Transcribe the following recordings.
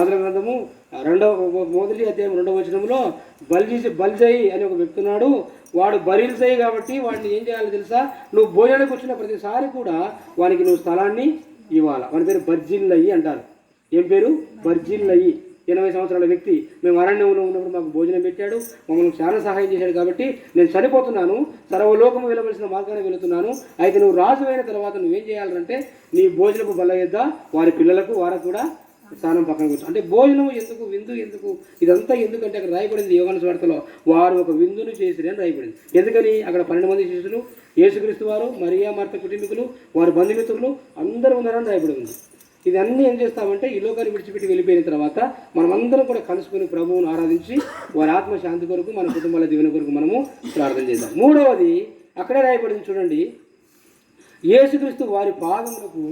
ఆదిల గ్రంథము మొదటి అధ్యాయం 2వ వచనంలో బల్జయి అని ఒక వ్యక్తి ఉన్నాడు. వాడు బరీల్సయి కాబట్టి వాడిని ఏం చేయాలో తెలుసా? నువ్వు భోజనానికి వచ్చిన ప్రతిసారి కూడా వానికి నువ్వు స్థలాన్ని ఇవ్వాలి. వాని పేరు బర్జిల్లయి అంటారు. ఏం పేరు? బర్జిల్లయి. 80 సంవత్సరాల వ్యక్తి. మేము అరణ్యంలో ఉన్నప్పుడు మాకు భోజనం పెట్టాడు, మమ్మల్ని చాలా సహాయం చేశాడు. కాబట్టి నేను చనిపోతున్నాను, సర్వలోకము వెళ్ళవలసిన మార్గాన్ని వెళుతున్నాను. అయితే నువ్వు రాజు అయిన తర్వాత నువ్వేం చేయాలంటే నీ భోజనపు బల్ల యొద్ద వారి పిల్లలకు వారికి కూడా స్థానం పక్కన కూర్చో. అంటే భోజనం ఎందుకు, విందు ఎందుకు, ఇదంతా ఎందుకంటే అక్కడ రాయబడింది యోహాను సువార్తలో వారు ఒక విందును చేసిరి అని రాయబడింది. ఎందుకని? అక్కడ 12 మంది శిష్యులు, యేసుక్రీస్తు వారు, మరియా మార్త కుటుంబీకులు, వారి బంధుమిత్రులు అందరూ ఉన్నారని రాయబడింది. ఇదన్నీ ఏం చేస్తామంటే ఈ లోకాన్ని విడిచిపెట్టి వెళ్ళిపోయిన తర్వాత మనమందరం కూడా కలుసుకుని ప్రభువును ఆరాధించి వారి ఆత్మశాంతి కొరకు, మన కుటుంబాల దీవెన కొరకు మనము ప్రార్థన చేద్దాం. మూడవది అక్కడే రాయబడింది చూడండి. యేసుక్రీస్తు వారి పాదములకు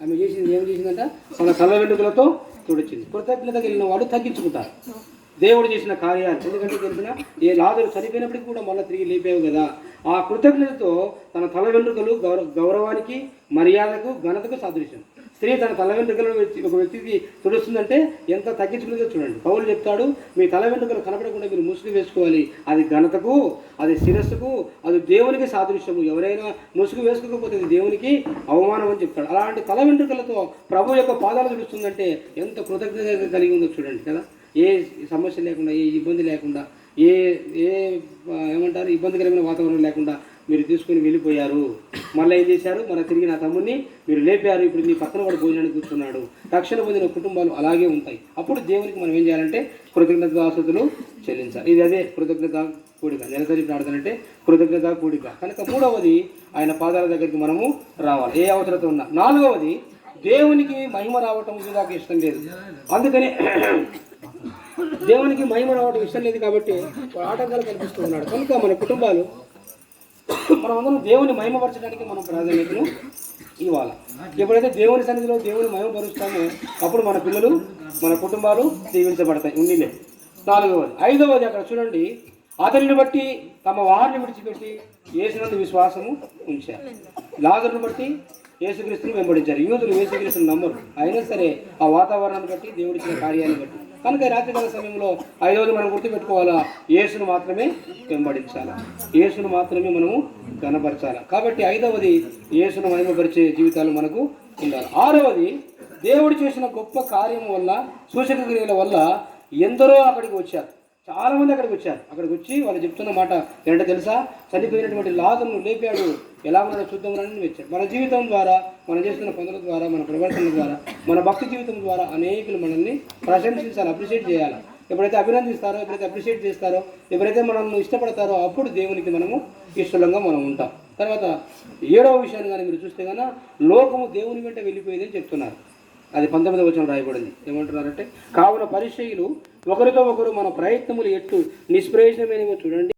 ఆమె చేసింది ఏం చేసిందంట? తన తల వెంట్రుకలతో తుడిచింది. కృతజ్ఞత కలిగిన వాడు తగ్గించుకుంటారు దేవుడు చేసిన కార్యాలు. ఎందుకంటే తెలిసిన ఏ లాజరు చనిపోయినప్పటికీ కూడా మళ్ళీ తిరిగి లేపావు కదా, ఆ కృతజ్ఞతతో తన తల వెంట్రుకలు గౌరవానికి, మర్యాదకు, ఘనతకు సాదృశ్యం. స్త్రీ తన తల వెంట్రుకలను ఒక వ్యక్తికి తుడుస్తుందంటే ఎంత తగ్గించుకుంటుందో చూడండి. పౌలు చెప్తాడు, మీ తల వెంట్రుకలు కనపడకుండా మీరు ముసుగు వేసుకోవాలి. అది ఘనతకు, అది శిరస్సుకు, అది దేవునికి సాదృశ్యము. ఎవరైనా ముసుగు వేసుకోకపోతే దేవునికి అవమానం అని చెప్తాడు. అలాంటి తల వెంట్రుకలతో ప్రభు యొక్క పాదాలు తుడుస్తుందంటే ఎంత కృతజ్ఞత కలిగి ఉందో చూడండి కదా. ఏ సమస్య లేకుండా, ఏ ఇబ్బంది లేకుండా, ఏమంటారు ఇబ్బందికరమైన వాతావరణం లేకుండా మీరు తీసుకుని వెళ్ళిపోయారు. మళ్ళీ ఏం చేశారు? మన తిరిగి నా తమ్ముడిని మీరు లేపారు. ఇప్పుడు మీ పక్కన వాడు భోజనానికి కూర్చున్నాడు. రక్షణ పొందిన కుటుంబాలు అలాగే ఉంటాయి. అప్పుడు దేవునికి మనం ఏం చేయాలంటే కృతజ్ఞతాస్తుతులు చెల్లించాలి. ఇది అదే కృతజ్ఞత కూడిక. నెలసరి ప్రార్థన అంటే కృతజ్ఞత కూడిక. కనుక మూడవది ఆయన పాదాల దగ్గరికి మనము రావాలి, ఏ అవసరత ఉన్నా. నాలుగవది దేవునికి మహిమ రావటం నాకు ఇష్టం లేదు. అందుకని దేవునికి మహిమ రావటం ఇష్టం లేదు కాబట్టి ఆటంకాలు కల్పిస్తూ ఉన్నాడు. కనుక మన కుటుంబాలు మనమందరం దేవుని మహిమపరచడానికి మనం ప్రాధాన్యతను ఇవ్వాలి. ఎప్పుడైతే దేవుని సన్నిధిలో దేవుని మహిమపరుస్తామో అప్పుడు మన పిల్లలు, మన కుటుంబాలు దీవించబడతాయి. ఉన్నిలే. నాలుగవది. ఐదవది అక్కడ చూడండి, అతనిని బట్టి తమ వారిని విడిచిపెట్టి యేసునందు విశ్వాసము ఉంచారు. లాజరును బట్టి యేసుక్రీస్తుని వెంబడించారు. యూదులు యేసుక్రీస్తుని నమ్మరు, అయినా సరే ఆ వాతావరణాన్ని బట్టి, దేవుడిచ్చిన కార్యాన్ని బట్టి. కనుక రాత్రికాల సమయంలో ఐదవది మనం గుర్తుపెట్టుకోవాలా, యేసును మాత్రమే వెంబడించాలా, యేసును మాత్రమే మనము కనపరచాలా. కాబట్టి ఐదవది యేసును మహిమపరిచే జీవితాలు మనకు ఉండాలి. ఆరవది దేవుడు చేసిన గొప్ప కార్యం వల్ల, సూచక క్రియల వల్ల ఎందరో అక్కడికి వచ్చారు. చాలామంది అక్కడికి వచ్చారు. అక్కడికి వచ్చి వాళ్ళు చెప్తున్న మాట ఏంటో తెలుసా? చనిపోయినటువంటి లాజరును లేపాడు, ఎలా ఉన్నాడో చూద్దామని వచ్చాడు. మన జీవితం ద్వారా, మనం చేస్తున్న పనుల ద్వారా, మన ప్రవర్తన ద్వారా, మన భక్తి జీవితం ద్వారా అనేకులు మనల్ని ప్రశంసించాలి, అప్రిషియేట్ చేయాలి. ఎప్పుడైతే అభినందిస్తారో, ఎప్పుడైతే అప్రిషియేట్ చేస్తారో, ఎప్పుడైతే మనల్ని ఇష్టపడతారో అప్పుడు దేవునికి మనము ఇష్టంగా మనం ఉంటాం. తర్వాత 7వ విషయాన్ని కానీ మీరు చూస్తే కనుక లోకము దేవుని వెంట వెళ్ళిపోయేదని చెప్తున్నారు. అది 19వ వచనం రాయబడింది. ఏమంటున్నారంటే, కావున పరిచయులు ఒకరితో ఒకరు మన ప్రయత్నములు ఎట్టు నిష్ప్రయోజనమైనవో చూడండి.